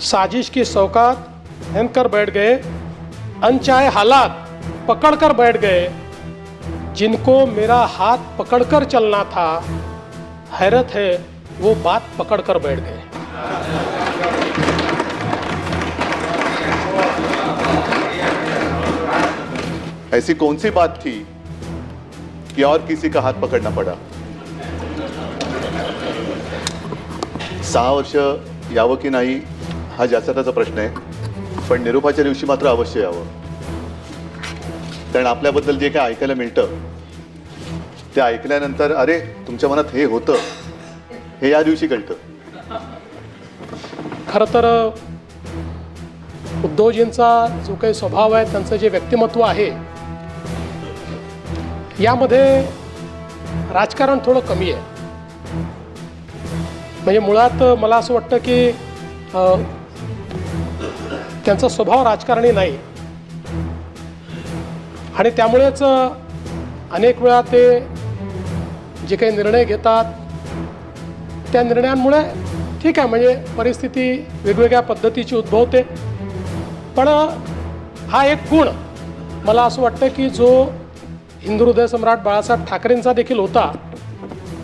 साजिश की शौकत पहनकर बैठ गए, अनचाहे हालात पकड़कर बैठ गए, जिनको मेरा हाथ पकड़कर चलना था, हैरत है वो बात पकड़कर बैठ गए। ऐसी कौन सी बात थी कि और किसी का हात पकडना पडा? 6 वर्ष यावं की नाही हा ज्याचा त्याचा प्रश्न आहे, पण निरोपाच्या दिवशी मात्र अवश्य यावं, कारण आपल्याबद्दल जे काय ऐकायला मिळतं ते ऐकल्यानंतर अरे तुमच्या मनात हे होतं हे या दिवशी कळतं। खरं तर उद्धवजींचा जो काही स्वभाव आहे, त्यांचं जे व्यक्तिमत्व आहे, यामध्ये राजकारण थोडं कमी आहे। म्हणजे मुळात मला असं वाटतं की त्यांचा स्वभाव राजकारणी नाही, आणि त्यामुळेच अनेक वेळा ते जे काही निर्णय घेतात त्या निर्णयांमुळे ठीक आहे, म्हणजे परिस्थिती वेगवेगळ्या पद्धतीची उद्भवते, पण हा एक गुण मला असं वाटतं की जो हिंदू हृदय सम्राट बाळासाहेब ठाकरेंचा देखील होता।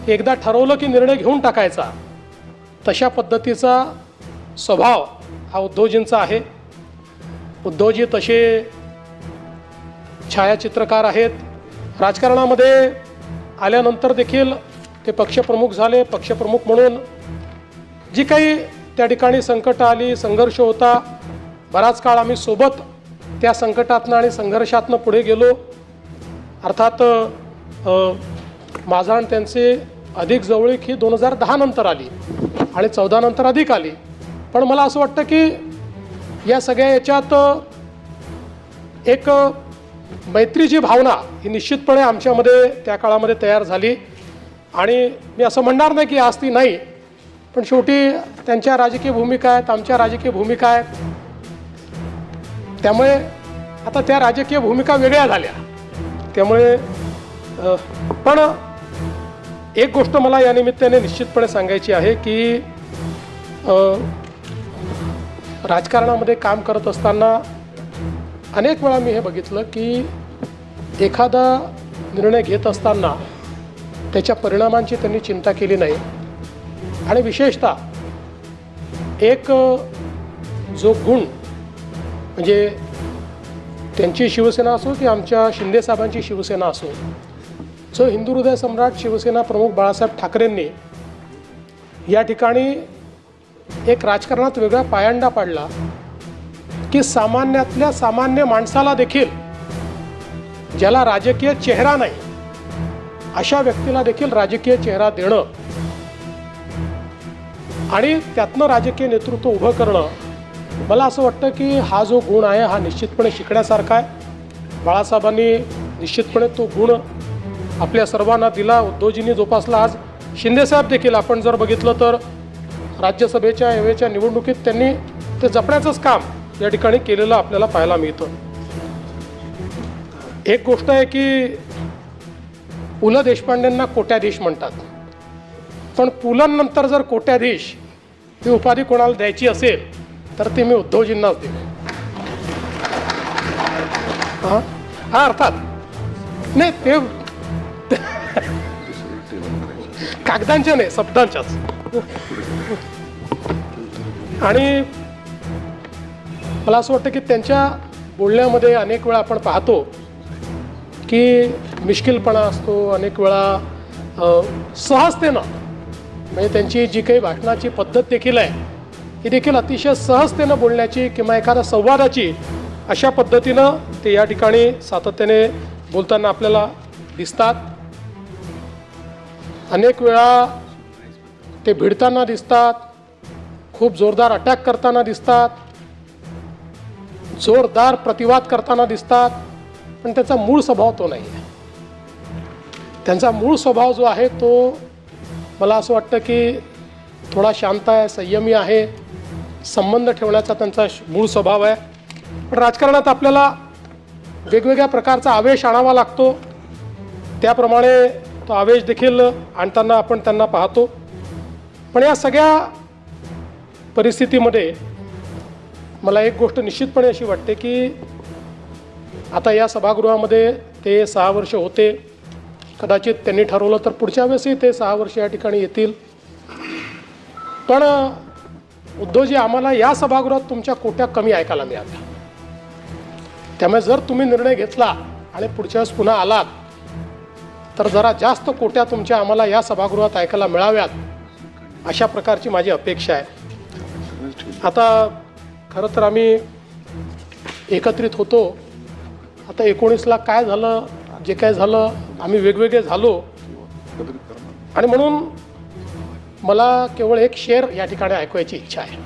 एकदा ठरवलं की निर्णय घेऊन टाकायचा, तशा पद्धतीचा स्वभाव हा उद्धवजींचा आहे। उद्धवजी तसे छायाचित्रकार आहेत, राजकारणामध्ये आल्यानंतर देखील ते पक्षप्रमुख झाले। पक्षप्रमुख म्हणून जी काही त्या ठिकाणी संकट आली, संघर्ष होता, बराच काळ आम्ही सोबत त्या संकटातनं आणि संघर्षातनं पुढे गेलो। अर्थात माझा आणि त्यांचे अधिक जवळीक ही 2010 नंतर आली आणि 14 नंतर अधिक आली, पण मला असं वाटतं की या सगळ्या याच्यात एक मैत्रीची भावना ही निश्चितपणे आमच्यामध्ये त्या काळामध्ये तयार झाली, आणि मी असं म्हणणार नाही की आज ती नाही, पण शेवटी त्यांच्या राजकीय भूमिका आहेत, आमच्या राजकीय भूमिका आहेत, त्यामुळे आता त्या राजकीय भूमिका वेगळ्या झाल्या। त्यामुळे पण एक गोष्ट मला या निमित्ताने निश्चितपणे सांगायची आहे की राजकारणामध्ये काम करत असताना अनेक वेळा मी हे बघितलं की एखादा निर्णय घेत असताना त्याच्या परिणामांची त्यांनी चिंता केली नाही, आणि विशेषतः एक जो गुण म्हणजे त्यांची शिवसेना असो की आमच्या शिंदेसाहेबांची शिवसेना असो, जो हिंदू हृदय सम्राट शिवसेना प्रमुख बाळासाहेब ठाकरेंनी या ठिकाणी एक राजकारणात वेगळा पायंडा पाडला की सामान्यातल्या सामान्य माणसाला देखील, ज्याला राजकीय चेहरा नाही अशा व्यक्तीला देखील राजकीय चेहरा देणं आणि त्यातनं राजकीय नेतृत्व उभं करणं, मला असं वाटतं की हा जो गुण आहे हा निश्चितपणे शिकण्यासारखा आहे। बाळासाहेबांनी निश्चितपणे तो गुण आपल्या सर्वांना दिला, उद्धवजींनी जोपासला। आज शिंदेसाहेब देखील आपण जर बघितलं तर राज्यसभेच्या यावेळच्या निवडणुकीत त्यांनी ते जपण्याचंच काम या ठिकाणी केलेलं आपल्याला पाहायला मिळतं। एक गोष्ट आहे की पु ल देशपांडेंना कोट्याधीश म्हणतात, पण पुलंनंतर जर कोट्याधीश ही उपाधी कोणाला द्यायची असेल तर ते मी उद्धवजींनाच दिले। हा अर्थात नाही, ते कागदांच्या नाही, शब्दांच्याच। आणि मला असं वाटतं की त्यांच्या बोलण्यामध्ये अनेक वेळा आपण पाहतो की मिश्किलपणा असतो, अनेक वेळा सहजतेनं, म्हणजे त्यांची जी काही भाषणाची पद्धत देखील आहे ही देखील अतिशय सहजतेनं बोलण्याची किंवा एखाद्या संवादाची अशा पद्धतीनं ते या ठिकाणी सातत्याने बोलताना आपल्याला दिसतात। अनेक वेळा ते भिडताना दिसतात, खूप जोरदार अटॅक करताना दिसतात, जोरदार प्रतिवाद करताना दिसतात, पण त्याचा मूळ स्वभाव तो नाही आहे। त्यांचा मूळ स्वभाव जो आहे तो मला असं वाटतं की थोडा शांत आहे, संयमी आहे, संबंध ठेवण्याचा त्यांचा मूळ स्वभाव आहे। पण राजकारणात आपल्याला वेगवेगळ्या प्रकारचा आवेश आणावा लागतो, त्याप्रमाणे तो आवेश देखील आणताना आपण त्यांना पाहतो। पण या सगळ्या परिस्थितीमध्ये मला एक गोष्ट निश्चितपणे अशी वाटते की आता या सभागृहामध्ये ते 6 वर्ष होते, कदाचित त्यांनी ठरवलं तर पुढच्या वेळेसही ते 6 वर्ष या ठिकाणी येतील. पण उद्धवजी, आम्हाला या सभागृहात तुमच्या कोट्या कमी ऐकायला मिळाल्या. त्यामुळे जर तुम्ही निर्णय घेतला आणि पुढच्या वेळेस पुन्हा आलात तर जरा जास्त कोट्या तुमच्या आम्हाला या सभागृहात ऐकायला मिळाव्यात, अशा प्रकारची माझी अपेक्षा आहे. आता खरं तर आम्ही एकत्रित होतो. आता 19ला काय झालं, जे काय झालं, आम्ही वेगवेगळे झालो आणि म्हणून मला केवळ एक शेर या ठिकाणी ऐकवायची इच्छा आहे.